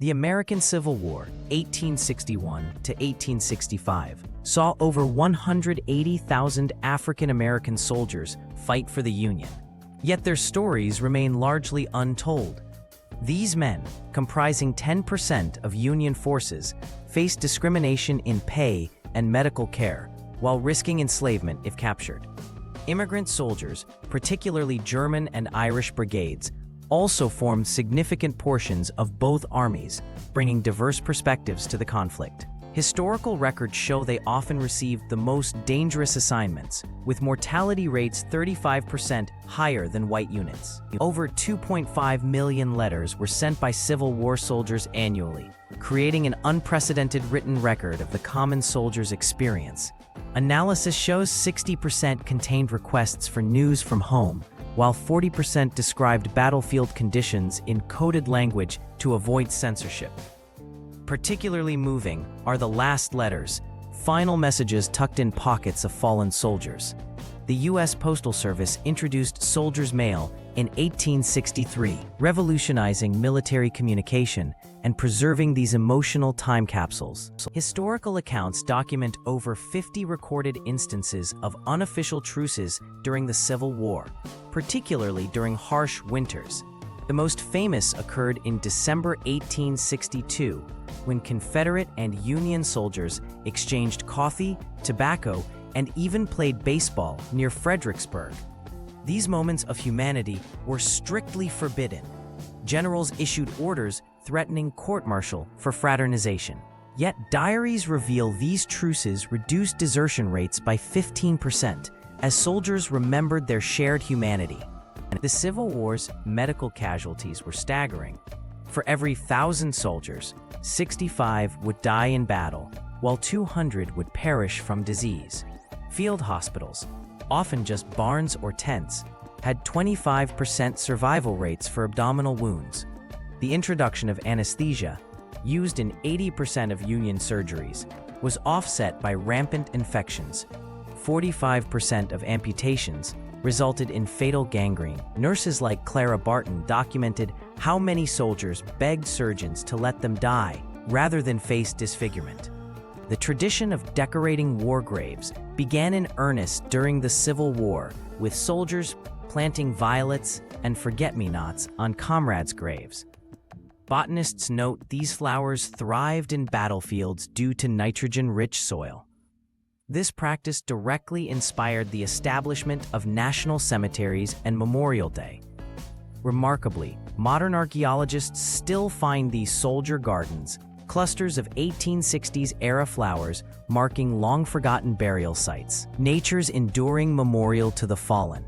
The American Civil War, 1861 to 1865, saw over 180,000 African American soldiers fight for the Union. Yet their stories remain largely untold. These men, comprising 10% of Union forces, faced discrimination in pay and medical care while risking enslavement if captured. Immigrant soldiers, particularly German and Irish brigades, also formed significant portions of both armies, bringing diverse perspectives to the conflict. Historical records show they often received the most dangerous assignments, with mortality rates 35% higher than white units. Over 2.5 million letters were sent by Civil War soldiers annually, creating an unprecedented written record of the common soldier's experience. Analysis shows 60% contained requests for news from home, while 40% described battlefield conditions in coded language to avoid censorship. Particularly moving are the last letters, final messages tucked in pockets of fallen soldiers. The U.S. Postal Service introduced Soldier's Mail in 1863, revolutionizing military communication and preserving these emotional time capsules. Historical accounts document over 50 recorded instances of unofficial truces during the Civil War, particularly during harsh winters. The most famous occurred in December 1862, when Confederate and Union soldiers exchanged coffee, tobacco, and even played baseball near Fredericksburg. These moments of humanity were strictly forbidden. Generals issued orders threatening court-martial for fraternization. Yet diaries reveal these truces reduced desertion rates by 15%, as soldiers remembered their shared humanity. The Civil War's medical casualties were staggering. For every 1,000 soldiers, 65 would die in battle, while 200 would perish from disease. Field hospitals, often just barns or tents, had 25% survival rates for abdominal wounds. The introduction of anesthesia, used in 80% of Union surgeries, was offset by rampant infections. 45% of amputations resulted in fatal gangrene. Nurses like Clara Barton documented how many soldiers begged surgeons to let them die rather than face disfigurement. The tradition of decorating war graves began in earnest during the Civil War, with soldiers planting violets and forget-me-nots on comrades' graves. Botanists note these flowers thrived in battlefields due to nitrogen-rich soil. This practice directly inspired the establishment of national cemeteries and Memorial Day. Remarkably, modern archaeologists still find these soldier gardens, clusters of 1860s-era flowers marking long-forgotten burial sites, nature's enduring memorial to the fallen.